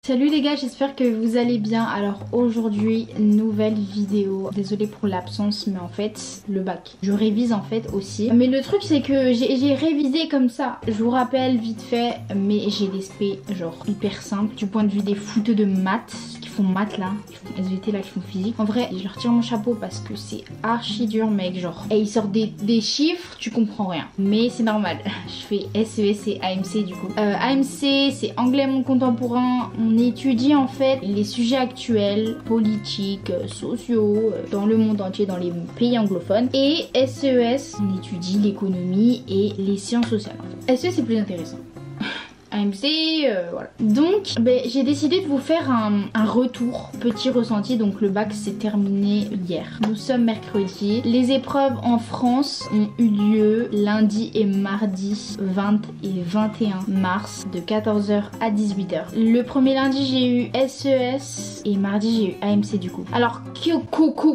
Salut les gars, j'espère que vous allez bien. Alors aujourd'hui, nouvelle vidéo. Désolée pour l'absence, mais en fait, le bac. Je révise en fait aussi. Mais le truc c'est que j'ai révisé comme ça. Je vous rappelle vite fait, mais j'ai des spé genre hyper simples. Du point de vue des fouteux de maths, qui font maths là, qui font SVT là, qui font physique. En vrai, je leur tire mon chapeau parce que c'est archi dur mec, genre. Et ils sortent des chiffres, tu comprends rien. Mais c'est normal. Je fais SES et AMC du coup. AMC, c'est anglais monde contemporain. On étudie en fait les sujets actuels, politiques, sociaux, dans le monde entier, dans les pays anglophones. Et SES, on étudie l'économie et les sciences sociales en fait. SES c'est plus intéressant. AMC, voilà. Donc, j'ai décidé de vous faire un retour, petit ressenti. Donc, le bac s'est terminé hier. Nous sommes mercredi. Les épreuves en France ont eu lieu lundi et mardi 20 et 21 mars de 14h à 18h. Le premier lundi, j'ai eu SES et mardi, j'ai eu AMC du coup. Alors,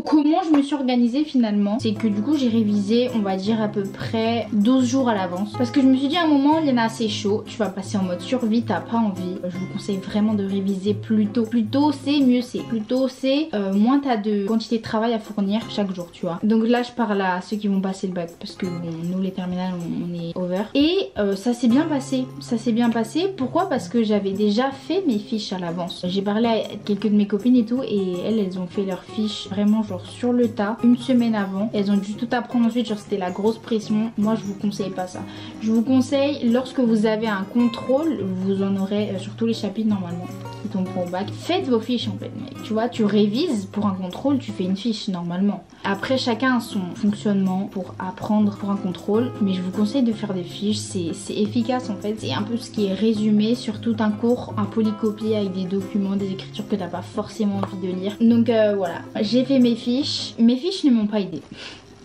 comment je me suis organisée finalement? C'est que du coup, j'ai révisé, on va dire à peu près 12 jours à l'avance. Parce que je me suis dit à un moment, il y en a assez chaud. Tu vas passer en mode survie, t'as pas envie. Je vous conseille vraiment de réviser plus tôt. Plus tôt c'est mieux c'est. Plus tôt c'est moins t'as de quantité de travail à fournir chaque jour, tu vois. Donc là je parle à ceux qui vont passer le bac parce que bon, nous les terminales on est over. Et ça s'est bien passé. Ça s'est bien passé. Pourquoi? Parce que j'avais déjà fait mes fiches à l'avance. J'ai parlé à quelques de mes copines et tout et elles ont fait leurs fiches vraiment genre sur le tas une semaine avant. Elles ont dû tout apprendre ensuite, genre c'était la grosse pression. Moi je vous conseille pas ça. Je vous conseille lorsque vous avez un contrôle, vous en aurez sur tous les chapitres normalement qui tombent au bac. Faites vos fiches en fait mec. Tu vois, tu révises pour un contrôle, tu fais une fiche normalement. Après chacun a son fonctionnement pour apprendre pour un contrôle, mais je vous conseille de faire des fiches, c'est efficace en fait. C'est un peu ce qui est résumé sur tout un cours, un polycopie avec des documents, des écritures que t'as pas forcément envie de lire. Donc voilà, j'ai fait mes fiches ne m'ont pas aidé.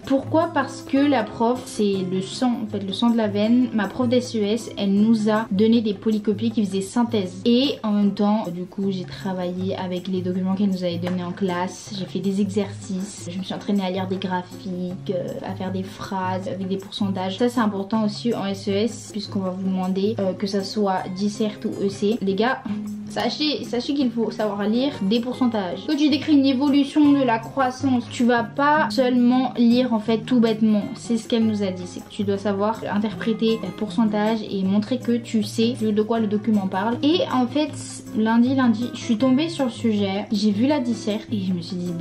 Pourquoi? Parce que la prof, c'est le sang, en fait, le sang de la veine. Ma prof d'SES, elle nous a donné des polycopiés qui faisaient synthèse. Et en même temps, du coup, j'ai travaillé avec les documents qu'elle nous avait donnés en classe. J'ai fait des exercices. Je me suis entraînée à lire des graphiques, à faire des phrases avec des pourcentages. Ça, c'est important aussi en SES, puisqu'on va vous demander que ça soit dissert ou EC. Les gars, sachez qu'il faut savoir lire des pourcentages. Quand tu décris une évolution de la croissance, tu vas pas seulement lire en fait tout bêtement. C'est ce qu'elle nous a dit, c'est que tu dois savoir interpréter le pourcentage et montrer que tu sais de quoi le document parle. Et en fait, lundi, je suis tombée sur le sujet, j'ai vu la disserte et je me suis dit,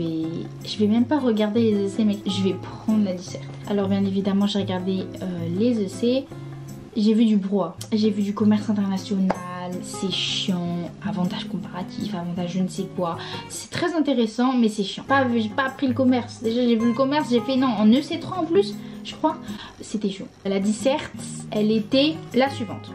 je vais même pas regarder les essais, mec, je vais prendre la disserte. Alors bien évidemment, j'ai regardé les essais. J'ai vu du brouhaha, j'ai vu du commerce international, c'est chiant, avantage comparatif, avantage je ne sais quoi. C'est très intéressant mais c'est chiant. J'ai pas appris le commerce. Déjà j'ai vu le commerce, j'ai fait non en EC3 en plus, je crois. C'était chaud. La disserte, elle était la suivante.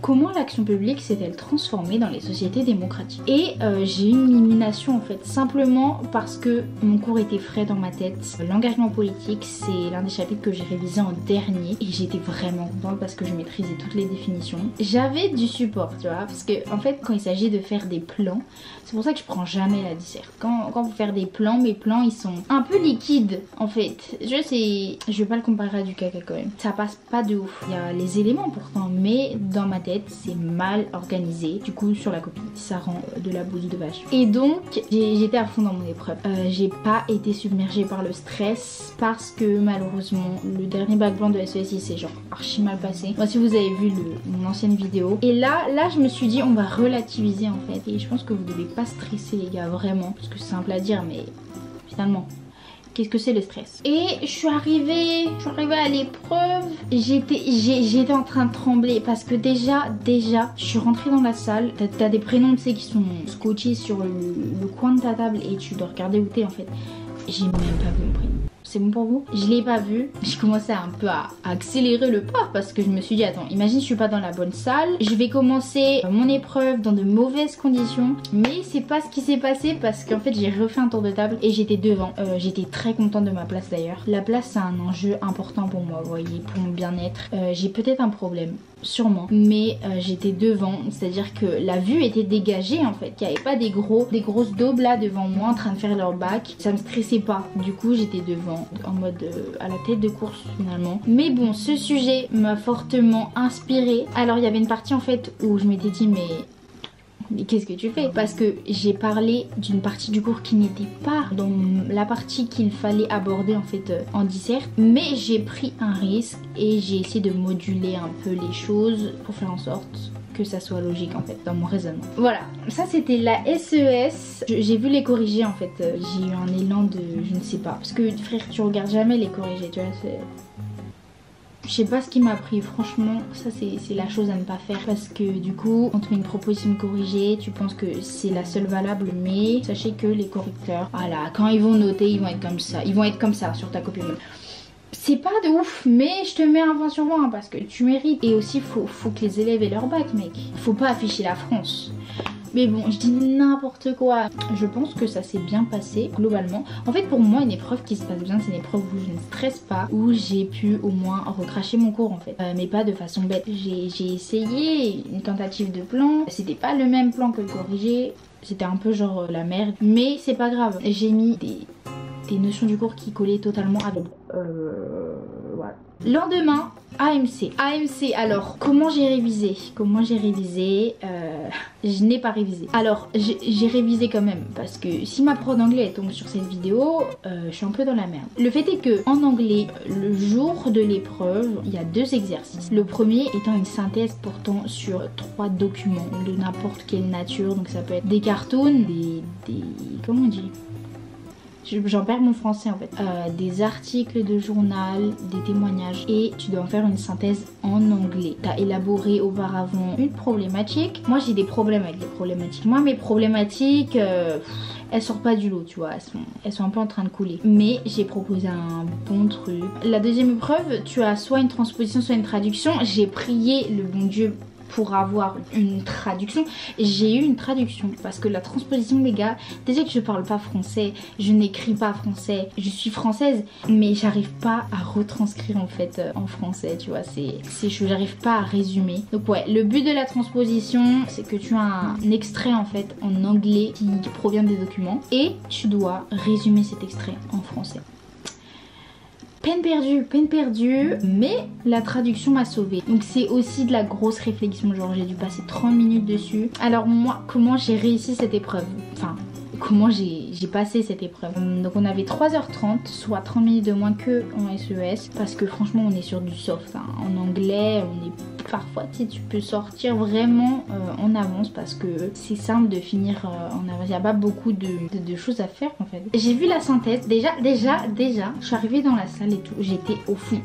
Comment l'action publique s'est-elle transformée dans les sociétés démocratiques? Et j'ai eu une élimination en fait, simplement parce que mon cours était frais dans ma tête. L'engagement politique, c'est l'un des chapitres que j'ai révisé en dernier et j'étais vraiment contente parce que je maîtrisais toutes les définitions. J'avais du support, tu vois, parce que en fait quand il s'agit de faire des plans, c'est pour ça que je prends jamais la disserte. Quand vous faites des plans, mes plans ils sont un peu liquides en fait. Je vais pas le comparer à du caca quand même. Ça passe pas de ouf. Il y a les éléments pourtant, mais dans ma tête c'est mal organisé. Du coup sur la copie ça rend de la bouse de vache. Et donc j'étais à fond dans mon épreuve. J'ai pas été submergée par le stress parce que malheureusement le dernier bac blanc de SES c'est genre archi mal passé. Moi si vous avez vu mon ancienne vidéo. Et là je me suis dit on va relativiser en fait. Et je pense que vous devez pas stresser les gars vraiment. Parce que c'est simple à dire mais finalement qu'est-ce que c'est le stress? Et je suis arrivée à l'épreuve. J'étais en train de trembler parce que déjà, je suis rentrée dans la salle. T'as des prénoms, tu sais, qui sont scotchés sur le coin de ta table et tu dois regarder où t'es en fait. J'ai même pas vu mon prénom. C'est bon pour vous? Je l'ai pas vu. J'ai commencé un peu à accélérer le pas parce que je me suis dit attends, imagine je suis pas dans la bonne salle, je vais commencer mon épreuve dans de mauvaises conditions. Mais c'est pas ce qui s'est passé parce qu'en fait j'ai refait un tour de table et j'étais devant. J'étais très contente de ma place d'ailleurs. La place c'est un enjeu important pour moi, vous voyez, pour mon bien-être. J'ai peut-être un problème sûrement, mais j'étais devant, c'est à dire que la vue était dégagée en fait, qu'il n'y avait pas des grosses daubes là devant moi en train de faire leur bac, ça me stressait pas, du coup j'étais devant en mode à la tête de course finalement. Mais bon, ce sujet m'a fortement inspirée. Alors il y avait une partie en fait où je m'étais dit mais qu'est-ce que tu fais? Parce que j'ai parlé d'une partie du cours qui n'était pas dans la partie qu'il fallait aborder en fait en dissert. Mais j'ai pris un risque et j'ai essayé de moduler un peu les choses pour faire en sorte que ça soit logique en fait dans mon raisonnement. Voilà, ça c'était la SES. J'ai vu les corriger en fait. J'ai eu un élan de je ne sais pas. Parce que frère, tu regardes jamais les corrigés, tu vois, c'est... Je sais pas ce qui m'a pris, franchement, ça c'est la chose à ne pas faire parce que du coup, on te met une proposition corrigée, tu penses que c'est la seule valable, mais sachez que les correcteurs, voilà, quand ils vont noter, ils vont être comme ça sur ta copie. C'est pas de ouf, mais je te mets un 20 sur 20 parce que tu mérites. Et aussi, faut que les élèves aient leur bac, mec. Faut pas afficher la France. Mais bon, je dis n'importe quoi. Je pense que ça s'est bien passé globalement. En fait, pour moi, une épreuve qui se passe bien, c'est une épreuve où je ne stresse pas, où j'ai pu au moins recracher mon cours en fait. Mais pas de façon bête. J'ai essayé une tentative de plan. C'était pas le même plan que le corrigé. C'était un peu genre la merde. Mais c'est pas grave. J'ai mis des notions du cours qui collaient totalement avec. Voilà. Lendemain, AMC. AMC, alors, comment j'ai révisé? Je n'ai pas révisé. Alors, j'ai révisé quand même, parce que si ma prof d'anglais tombe sur cette vidéo, je suis un peu dans la merde. Le fait est que, en anglais, le jour de l'épreuve, il y a 2 exercices. Le premier étant une synthèse portant sur 3 documents de n'importe quelle nature. Donc ça peut être des cartoons, comment on dit? J'en perds mon français en fait. Des articles de journal, des témoignages et tu dois en faire une synthèse en anglais. T'as élaboré auparavant une problématique. Moi j'ai des problèmes avec les problématiques. Moi mes problématiques, elles sortent pas du lot, tu vois. Elles sont un peu en train de couler. Mais j'ai proposé un bon truc. La deuxième épreuve, tu as soit une transposition, soit une traduction. J'ai prié le bon Dieu pour avoir une traduction. J'ai eu une traduction parce que la transposition, les gars, déjà que je parle pas français, je n'écris pas français, je suis française, mais j'arrive pas à retranscrire en fait en français, tu vois, c'est chaud, j'arrive pas à résumer. Donc ouais, le but de la transposition, c'est que tu as un extrait en fait en anglais qui provient des documents et tu dois résumer cet extrait en français. Peine perdue, mais la traduction m'a sauvée. Donc c'est aussi de la grosse réflexion, genre j'ai dû passer 30 minutes dessus. Alors moi, comment j'ai réussi cette épreuve? Enfin, comment j'ai passé cette épreuve? Donc on avait 3h30, soit 30 minutes de moins que en SES, parce que franchement on est sur du soft. Hein. En anglais, on est parfois, tu sais, tu peux sortir vraiment en avance parce que c'est simple de finir en avance. Il n'y a pas beaucoup de choses à faire en fait. J'ai vu la synthèse. Déjà, je suis arrivée dans la salle et tout. J'étais au fond.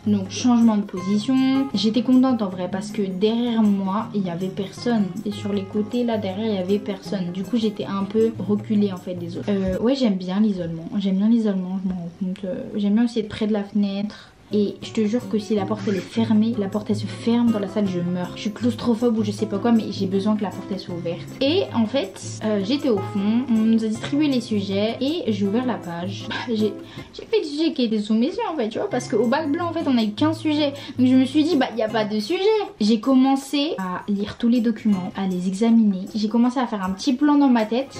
Donc changement de position. J'étais contente en vrai parce que derrière moi il y avait personne. Et sur les côtés là derrière il y avait personne. Du coup j'étais un peu reculée en fait des autres. Ouais, j'aime bien l'isolement. Je m'en rends compte. J'aime bien aussi être près de la fenêtre. Et je te jure que si la porte elle est fermée, la porte elle se ferme dans la salle, je meurs. Je suis claustrophobe ou je sais pas quoi, mais j'ai besoin que la porte elle soit ouverte. Et en fait, j'étais au fond, on nous a distribué les sujets et j'ai ouvert la page. J'ai fait des sujets qui étaient sous mes yeux en fait, tu vois, parce qu'au bac blanc en fait on a eu 15 sujets. Donc je me suis dit, bah il n'y a pas de sujet. J'ai commencé à lire tous les documents, à les examiner. J'ai commencé à faire un petit plan dans ma tête.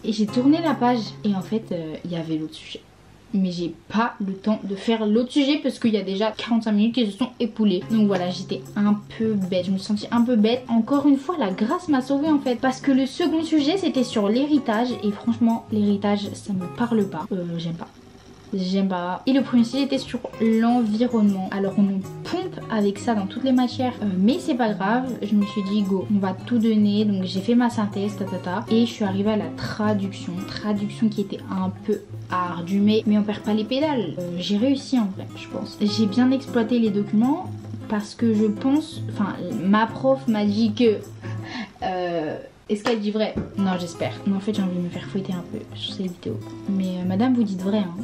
Et j'ai tourné la page et en fait, il y avait l'autre sujet. Mais j'ai pas le temps de faire l'autre sujet parce qu'il y a déjà 45 minutes qui se sont écoulées. Donc voilà, j'étais un peu bête, je me sentais un peu bête. Encore une fois, la grâce m'a sauvée en fait. Parce que le second sujet c'était sur l'héritage. Et franchement, l'héritage ça me parle pas. J'aime pas. Et le premier sujet était sur l'environnement. Alors on nous pompe avec ça dans toutes les matières, mais c'est pas grave. Je me suis dit go, on va tout donner. Donc j'ai fait ma synthèse, et je suis arrivée à la traduction. Traduction qui était un peu ardue, mais on perd pas les pédales. J'ai réussi en vrai, je pense. J'ai bien exploité les documents parce que je pense, enfin ma prof m'a dit que est-ce qu'elle dit vrai? Non, j'espère. Mais en fait j'ai envie de me faire fouetter un peu sur cette vidéo. Mais madame, vous dites vrai hein.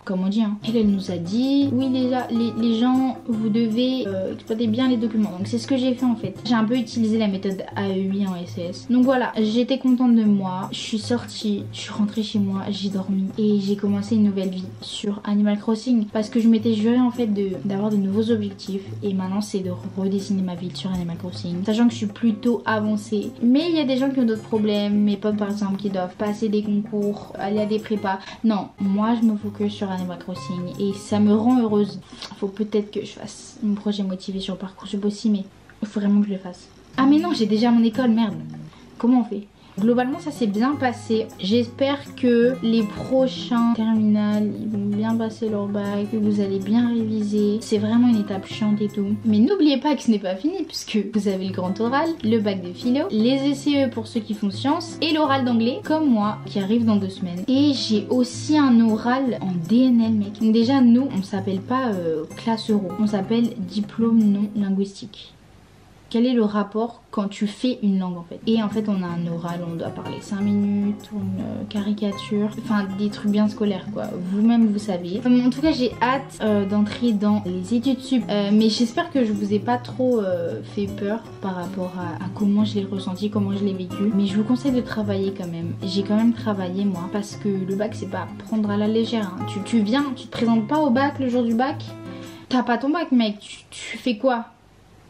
comme on dit, hein. Elle nous a dit, oui les gens, vous devez exploiter bien les documents. Donc c'est ce que j'ai fait en fait. J'ai un peu utilisé la méthode AEI en SES. Donc voilà, j'étais contente de moi. Je suis sortie, je suis rentrée chez moi, j'ai dormi et j'ai commencé une nouvelle vie sur Animal Crossing parce que je m'étais juré en fait d'avoir de nouveaux objectifs et maintenant c'est de redessiner ma vie sur Animal Crossing. Sachant que je suis plutôt avancée. Mais il y a des gens qui ont d'autres problèmes. Mes potes par exemple qui doivent passer des concours, aller à des prépas. Non, moi je me focus sur Animal Crossing et ça me rend heureuse. Faut peut-être que je fasse un projet motivé sur Parcoursup aussi, mais il faut vraiment que je le fasse. Ah mais non, j'ai déjà mon école, merde. Comment on fait? Globalement ça s'est bien passé. J'espère que les prochains terminales ils vont bien passer leur bac, que vous allez bien réviser. C'est vraiment une étape chiante et tout. Mais n'oubliez pas que ce n'est pas fini puisque vous avez le grand oral, le bac de philo, les SCE pour ceux qui font sciences et l'oral d'anglais comme moi qui arrive dans 2 semaines. Et j'ai aussi un oral en DNL mec. Donc déjà nous on s'appelle pas classe euro, on s'appelle diplôme non linguistique. Quel est le rapport quand tu fais une langue en fait? Et en fait on a un oral, on doit parler 5 minutes, une caricature, enfin des trucs bien scolaires quoi, vous-même vous savez. En tout cas j'ai hâte d'entrer dans les études sup, mais j'espère que je vous ai pas trop fait peur par rapport à comment je l'ai ressenti, comment je l'ai vécu. Mais je vous conseille de travailler quand même, j'ai quand même travaillé moi, parce que le bac c'est pas prendre à la légère, hein. Tu viens, tu te présentes pas au bac le jour du bac, t'as pas ton bac mec, tu fais quoi?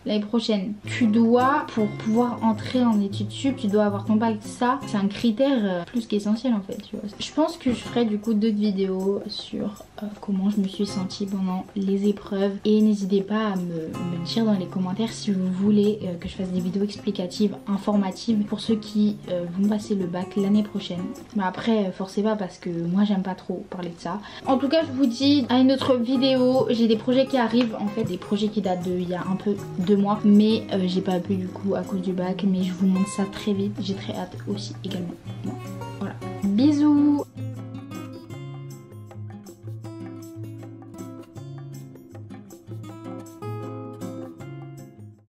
L'année prochaine, tu dois, pour pouvoir entrer en études sup, tu dois avoir ton bac. Ça, c'est un critère plus qu'essentiel en fait, tu vois. Je pense que je ferai du coup d'autres vidéos sur comment je me suis sentie pendant les épreuves. Et n'hésitez pas à me dire dans les commentaires si vous voulez que je fasse des vidéos explicatives, informatives pour ceux qui vont passer le bac l'année prochaine. Mais après, forcez pas parce que moi j'aime pas trop parler de ça. En tout cas, je vous dis à une autre vidéo. J'ai des projets qui arrivent, en fait, des projets qui datent d'il y a un peu 2 mois, mais j'ai pas pu du coup à cause du bac, mais je vous montre ça très vite. J'ai très hâte aussi également. Voilà, bisous.